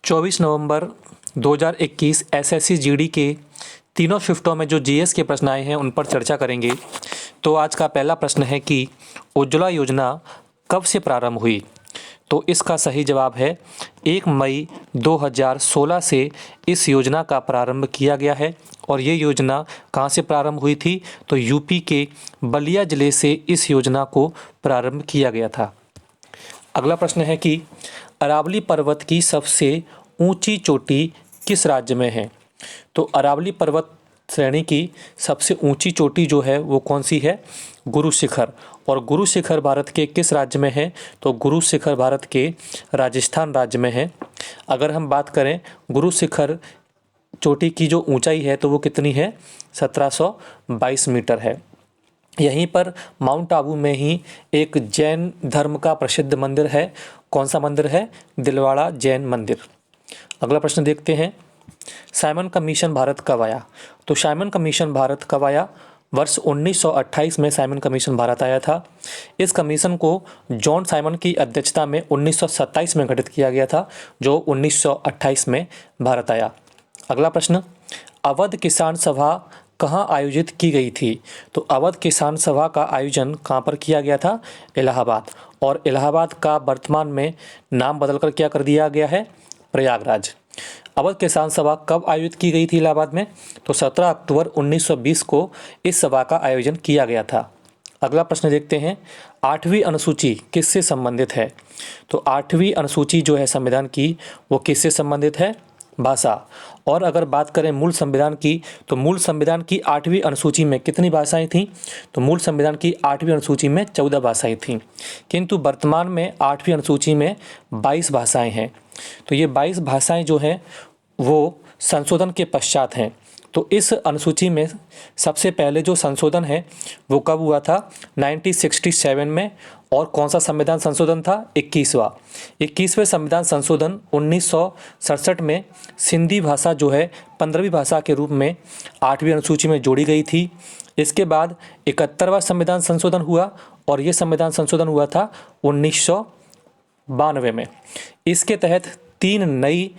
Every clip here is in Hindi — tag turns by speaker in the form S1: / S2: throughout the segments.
S1: 24 नवंबर 2021 एसएससी जीडी के तीनों शिफ्टों में जो जीएस के प्रश्न आए हैं उन पर चर्चा करेंगे। तो आज का पहला प्रश्न है कि उज्ज्वला योजना कब से प्रारंभ हुई। तो इसका सही जवाब है 1 मई 2016 से इस योजना का प्रारंभ किया गया है। और ये योजना कहाँ से प्रारंभ हुई थी, तो यूपी के बलिया जिले से इस योजना को प्रारंभ किया गया था। अगला प्रश्न है कि अरावली पर्वत की सबसे ऊंची चोटी किस राज्य में है। तो अरावली पर्वत श्रेणी की सबसे ऊंची चोटी जो है वो कौन सी है, गुरु शिखर। और गुरु शिखर भारत के किस राज्य में है, तो गुरु शिखर भारत के राजस्थान राज्य में है। अगर हम बात करें गुरु शिखर चोटी की जो ऊंचाई है तो वो कितनी है, 1722 मीटर है। यहीं पर माउंट आबू में ही एक जैन धर्म का प्रसिद्ध मंदिर है। कौन सा मंदिर है, दिलवाड़ा जैन मंदिर। अगला प्रश्न देखते हैं, साइमन कमीशन भारत कब आया। तो साइमन कमीशन भारत कब आया, वर्ष 1928 में साइमन कमीशन भारत आया था। इस कमीशन को जॉन साइमन की अध्यक्षता में 1927 में गठित किया गया था, जो 1928 में भारत आया। अगला प्रश्न, अवध किसान सभा कहाँ आयोजित की गई थी। तो अवध किसान सभा का आयोजन कहाँ पर किया गया था, इलाहाबाद। और इलाहाबाद का वर्तमान में नाम बदलकर क्या कर दिया गया है, प्रयागराज। अवध किसान सभा कब आयोजित की गई थी इलाहाबाद में, तो 17 अक्टूबर 1920 को इस सभा का आयोजन किया गया था। अगला प्रश्न देखते हैं, 8वीं अनुसूची किससे संबंधित है। तो 8वीं अनुसूची जो है संविधान की वो किससे संबंधित है, भाषा। और अगर बात करें मूल संविधान की, तो मूल संविधान की 8वीं अनुसूची में कितनी भाषाएं थीं, तो मूल संविधान की 8वीं अनुसूची में 14 भाषाएं थीं, किंतु वर्तमान में 8वीं अनुसूची में 22 भाषाएं हैं। तो ये 22 भाषाएं जो हैं वो संशोधन के पश्चात हैं। तो इस अनुसूची में सबसे पहले जो संशोधन है वो कब हुआ था, 1967 में। और कौन सा संविधान संशोधन था, 21वें संविधान संशोधन 1967 में सिंधी भाषा जो है 15वीं भाषा के रूप में 8वीं अनुसूची में जोड़ी गई थी। इसके बाद 71वां संविधान संशोधन हुआ और ये संविधान संशोधन हुआ था 1992 में। इसके तहत 3 नई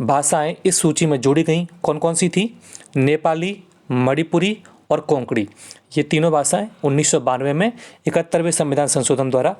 S1: भाषाएं इस सूची में जोड़ी गई। कौन कौन सी थी, नेपाली, मणिपुरी और कोंकणी। ये तीनों भाषाएं 1992 में 71वें संविधान संशोधन द्वारा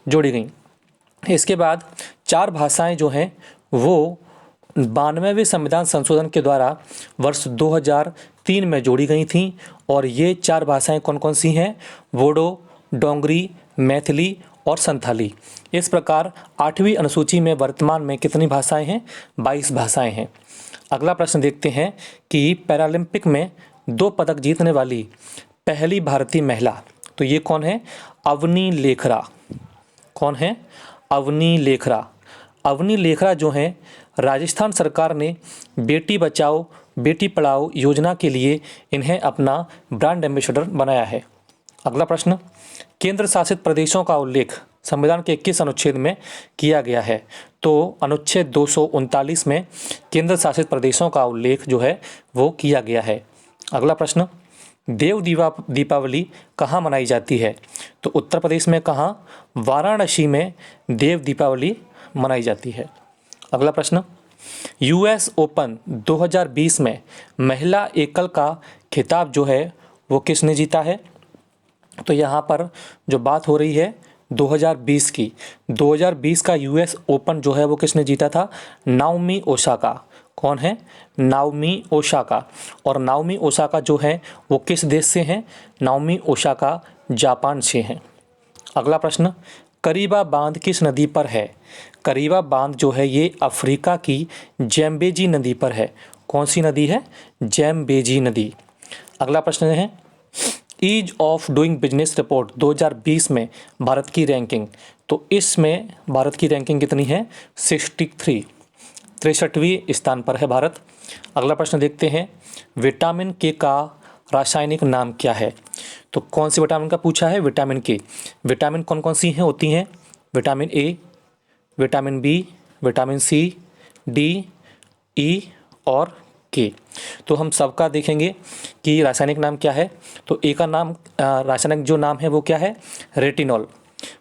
S1: जोड़ी गई। इसके बाद 4 भाषाएं जो हैं वो 92वें संविधान संशोधन के द्वारा वर्ष 2003 में जोड़ी गई थीं। और ये 4 भाषाएं कौन कौन सी हैं, बोडो, डोंगरी, मैथिली और संथाली। इस प्रकार 8वीं अनुसूची में वर्तमान में कितनी भाषाएं हैं, 22 भाषाएं हैं। अगला प्रश्न देखते हैं कि पैरालंपिक में 2 पदक जीतने वाली पहली भारतीय महिला, तो ये कौन है, अवनी लेखरा। कौन है, अवनी लेखरा। अवनी लेखरा जो हैं, राजस्थान सरकार ने बेटी बचाओ बेटी पढ़ाओ योजना के लिए इन्हें अपना ब्रांड एम्बेसडर बनाया है। अगला प्रश्न, केंद्र शासित प्रदेशों का उल्लेख संविधान के किस अनुच्छेद में किया गया है। तो अनुच्छेद 239 में केंद्र शासित प्रदेशों का उल्लेख जो है वो किया गया है। अगला प्रश्न, देव दीपावली कहाँ मनाई जाती है। तो उत्तर प्रदेश में कहाँ, वाराणसी में देव दीपावली मनाई जाती है। अगला प्रश्न, यूएस ओपन 2020 में महिला एकल का खिताब जो है वो किसने जीता है। तो यहाँ पर जो बात हो रही है 2020 की, 2020 का यूएस ओपन जो है वो किसने जीता था, नाओमी ओसाका। कौन है, नाओमी ओसाका। और नाओमी ओसाका जो है वो किस देश से हैं, नाओमी ओसाका जापान से हैं। अगला प्रश्न, करीबा बांध किस नदी पर है। करीबा बांध जो है ये अफ्रीका की जैम्बेजी नदी पर है। कौन सी नदी है, जैम्बेजी नदी। अगला प्रश्न है, ease of doing business report 2020 में भारत की रैंकिंग। तो इसमें भारत की रैंकिंग कितनी है, 63वें स्थान पर है भारत। अगला प्रश्न देखते हैं, विटामिन के का रासायनिक नाम क्या है। तो कौन सी विटामिन का पूछा है, विटामिन के। विटामिन कौन कौन सी हैं होती हैं, vitamin A, vitamin B, vitamin C, D, E और के। तो हम सबका देखेंगे कि रासायनिक नाम क्या है। तो ए का नाम रासायनिक जो नाम है वो क्या है, रेटिनॉल।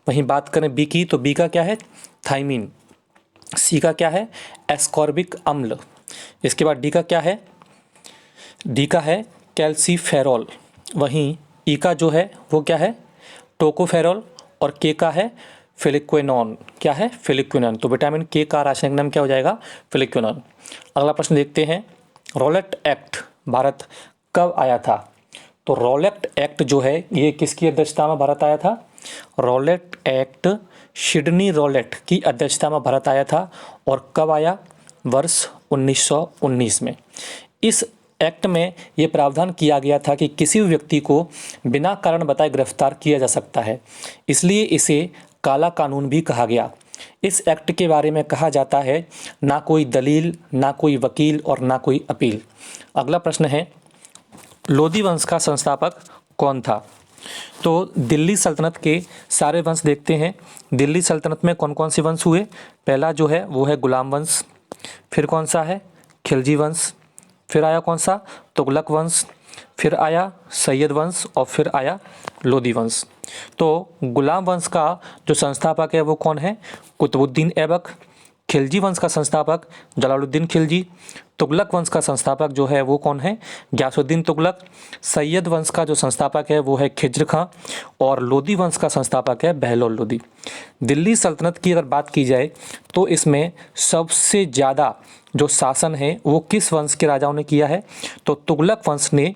S1: वहीं बात करें बी की, तो बी का क्या है, थाइमीन। सी का क्या है, एस्कॉर्बिक अम्ल। इसके बाद डी का क्या है, डी का है कैल्सीफेरॉल। वहीं ई का जो है वो क्या है, टोकोफेरॉल। और के का है फिलिक्विनोन। क्या है, फिलिक्विनोन। तो विटामिन के का रासायनिक नाम क्या हो जाएगा, फिलिक्विनोन। अगला प्रश्न देखते हैं, रॉलेट एक्ट भारत कब आया था। तो रॉलेट एक्ट जो है ये किसकी अध्यक्षता में भारत आया था, रॉलेट एक्ट सिडनी रॉलेट की अध्यक्षता में भारत आया था। और कब आया, वर्ष 1919 में। इस एक्ट में ये प्रावधान किया गया था कि किसी भी व्यक्ति को बिना कारण बताए गिरफ्तार किया जा सकता है, इसलिए इसे काला कानून भी कहा गया। इस एक्ट के बारे में कहा जाता है, ना कोई दलील, ना कोई वकील और ना कोई अपील। अगला प्रश्न है, लोदी वंश का संस्थापक कौन था। तो दिल्ली सल्तनत के सारे वंश देखते हैं। दिल्ली सल्तनत में कौन कौन से वंश हुए। पहला जो है वो है गुलाम वंश, फिर कौन सा है, खिलजी वंश, फिर आया कौन सा, तुगलक वंश, फिर आया सैयद वंश और फिर आया लोदी वंश। तो गुलाम वंश का जो संस्थापक है वो कौन है, कुतुबुद्दीन ऐबक। खिलजी वंश का संस्थापक जलालुद्दीन खिलजी। तुगलक वंश का संस्थापक जो है वो कौन है, गयासुद्दीन तुगलक। सैयद वंश का जो संस्थापक है वो है खिज्र खां। और लोदी वंश का संस्थापक है बहलोल लोदी। दिल्ली सल्तनत की अगर बात की जाए तो इसमें सबसे ज़्यादा जो शासन है वो किस वंश के राजाओं ने किया है, तो तुगलक वंश ने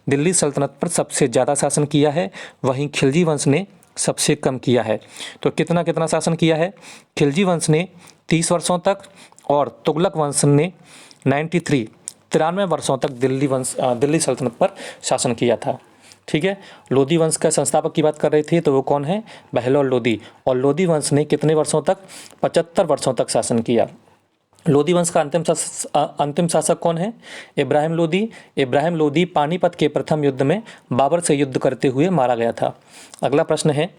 S1: दिल्ली सल्तनत पर सबसे ज़्यादा शासन किया है। वहीं खिलजी वंश ने सबसे कम किया है। तो कितना कितना शासन किया है, खिलजी वंश ने 30 वर्षों तक और तुगलक वंश ने 93 वर्षों तक दिल्ली सल्तनत पर शासन किया था। ठीक है, लोदी वंश का संस्थापक की बात कर रहे थे तो वो कौन है, बहलोल लोदी। और लोदी वंश ने कितने वर्षों तक, 75 वर्षों तक शासन किया। लोदी वंश का अंतिम शासक कौन है, इब्राहिम लोदी। इब्राहिम लोदी पानीपत के प्रथम युद्ध में बाबर से युद्ध करते हुए मारा गया था। अगला प्रश्न है,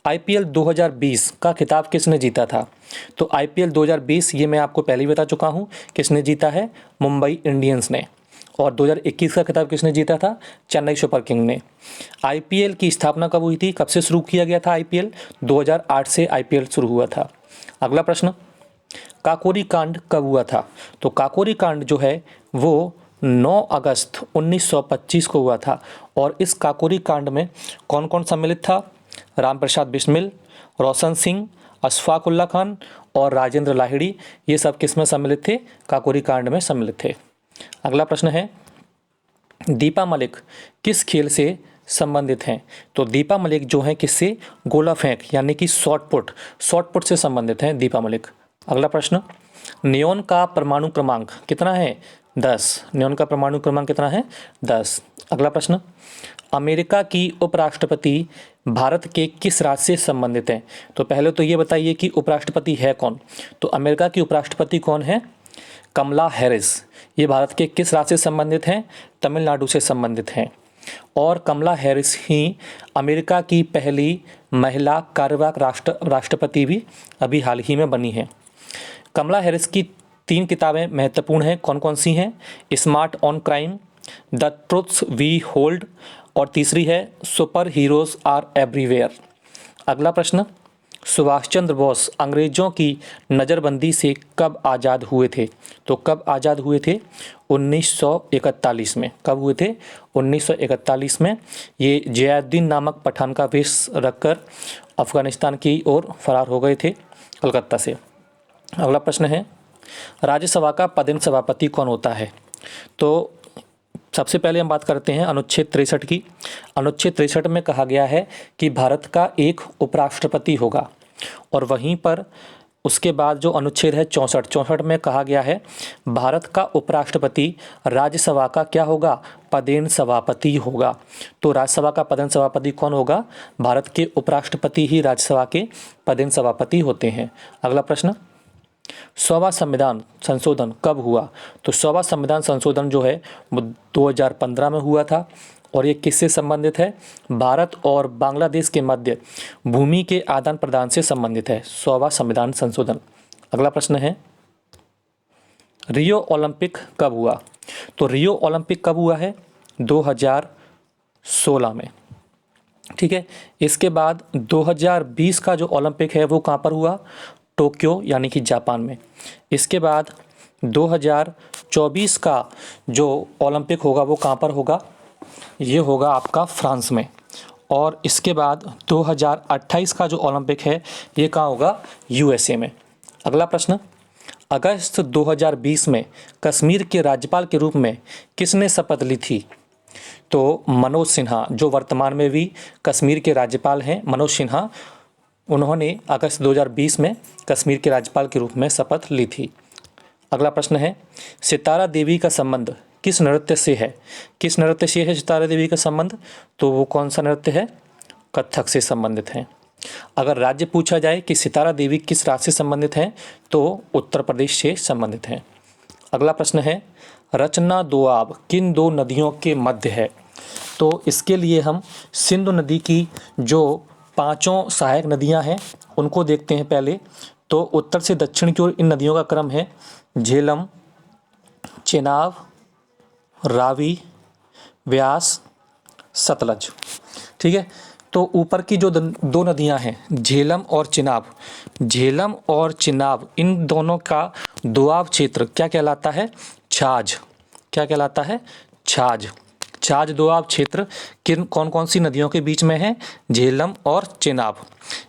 S1: आईपीएल 2020 का खिताब किसने जीता था। तो आईपीएल 2020 ये मैं आपको पहले ही बता चुका हूँ किसने जीता है, मुंबई इंडियंस ने। और 2021 का खिताब किसने जीता था, चेन्नई सुपर किंग ने। आईपीएल की स्थापना कब हुई थी, कब से शुरू किया गया था आईपीएल, 2008 से आईपीएल शुरू हुआ था। अगला प्रश्न, काकोरी कांड कब हुआ था। तो काकोरी कांड जो है वो 9 अगस्त 1925 को हुआ था। और इस काकोरी कांड में कौन कौन सम्मिलित था, रामप्रसाद बिस्मिल, रोशन सिंह, अशफाक उल्ला खान और राजेंद्र लाहिड़ी। ये सब किस में सम्मिलित थे, काकोरी कांड में सम्मिलित थे। अगला प्रश्न है, दीपा मलिक किस खेल से संबंधित हैं। तो दीपा मलिक जो है किससे, गोला फेंक यानी कि शॉटपुट से संबंधित हैं दीपा मलिक। अगला प्रश्न, नियोन का परमाणु क्रमांक कितना है, 10। नियोन का परमाणु क्रमांक कितना है, 10। अगला प्रश्न, अमेरिका की उपराष्ट्रपति भारत के किस राज्य से संबंधित हैं। तो पहले तो ये बताइए कि उपराष्ट्रपति है कौन। तो अमेरिका की उपराष्ट्रपति कौन है, कमला हैरिस। ये भारत के किस राज्य से संबंधित हैं, तमिलनाडु से संबंधित हैं। और कमला हैरिस ही अमेरिका की पहली महिला कार्यवाहक राष्ट्रपति भी अभी हाल ही में बनी है। कमला हैरिस की 3 किताबें महत्वपूर्ण हैं, कौन कौन सी हैं, smart on crime, the truths we hold और तीसरी है सुपर हीरोज आर एवरीवेयर। अगला प्रश्न, सुभाष चंद्र बोस अंग्रेजों की नज़रबंदी से कब आज़ाद हुए थे। तो कब आज़ाद हुए थे, 1941 में। कब हुए थे, 1941 में। ये ज़ियाउद्दीन नामक पठान का वेश रखकर अफगानिस्तान की ओर फरार हो गए थे कलकत्ता से। अगला प्रश्न है, राज्यसभा का पदेन सभापति कौन होता है। तो सबसे पहले हम बात करते हैं अनुच्छेद 63 की। अनुच्छेद 63 में कहा गया है कि भारत का एक उपराष्ट्रपति होगा। और वहीं पर उसके बाद जो अनुच्छेद है 64 में कहा गया है भारत का उपराष्ट्रपति राज्यसभा का क्या होगा, पदेन सभापति होगा। तो राज्यसभा का पदेन सभापति कौन होगा, भारत के उपराष्ट्रपति ही राज्यसभा के पदेन सभापति होते हैं। अगला प्रश्न, 100वां संविधान संशोधन कब हुआ। तो 100वां संविधान संशोधन जो है वो 2015 में हुआ था। और ये किससे संबंधित है, भारत और बांग्लादेश के मध्य भूमि के आदान प्रदान से संबंधित है 100वां संविधान संशोधन। अगला प्रश्न है, रियो ओलंपिक कब हुआ। तो रियो ओलंपिक कब हुआ है, 2016 में। ठीक है, इसके बाद 2020 का जो ओलंपिक है वो कहाँ पर हुआ, टोक्यो यानी कि जापान में। इसके बाद 2024 का जो ओलंपिक होगा वो कहाँ पर होगा, ये होगा आपका फ्रांस में। और इसके बाद 2028 का जो ओलंपिक है ये कहाँ होगा, यूएसए में। अगला प्रश्न, अगस्त 2020 में कश्मीर के राज्यपाल के रूप में किसने शपथ ली थी? तो मनोज सिन्हा, जो वर्तमान में भी कश्मीर के राज्यपाल हैं, मनोज सिन्हा, उन्होंने अगस्त 2020 में कश्मीर के राज्यपाल के रूप में शपथ ली थी। अगला प्रश्न है, सितारा देवी का संबंध किस नृत्य से है? किस नृत्य से है सितारा देवी का संबंध? तो वो कौन सा नृत्य है? कथक से संबंधित है। अगर राज्य पूछा जाए कि सितारा देवी किस राज्य से संबंधित हैं, तो उत्तर प्रदेश से संबंधित हैं। अगला प्रश्न है, रचना दोआब किन दो नदियों के मध्य है? तो इसके लिए हम सिंधु नदी की जो 5 सहायक नदियां हैं उनको देखते हैं पहले। तो उत्तर से दक्षिण की ओर इन नदियों का क्रम है झेलम, चेनाब, रावी, व्यास, सतलज। ठीक है, तो ऊपर की जो दो नदियां हैं झेलम और चिनाब, झेलम और चिनाब, इन दोनों का दोआब क्षेत्र क्या कहलाता है? छाछ। क्या कहलाता है? छाछ। छाछ दोआब क्षेत्र किन कौन कौन सी नदियों के बीच में है? झेलम और चेनाब।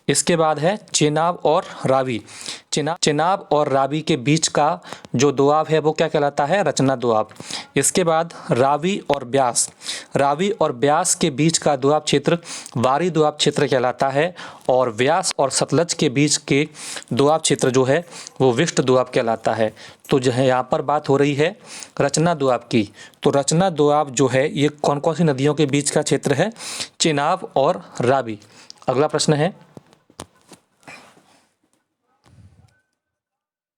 S1: इसके बाद है चेनाब और रावी। चेनाब और रावी के बीच का जो दोआब है वो क्या कहलाता है? रचना दोआब। इसके बाद रावी और ब्यास, रावी और ब्यास के बीच का दोआब क्षेत्र वारी दोआब क्षेत्र कहलाता है। और व्यास और सतलज के बीच के दोआब क्षेत्र जो है वो विष्ट दोआब कहलाता है। तो जो है यहाँ पर बात हो रही है रचना दोआब की। तो रचना दोआब जो है ये कौन कौन सी नदियों के बीच का क्षेत्र है? चेनाब और रावी। अगला प्रश्न है,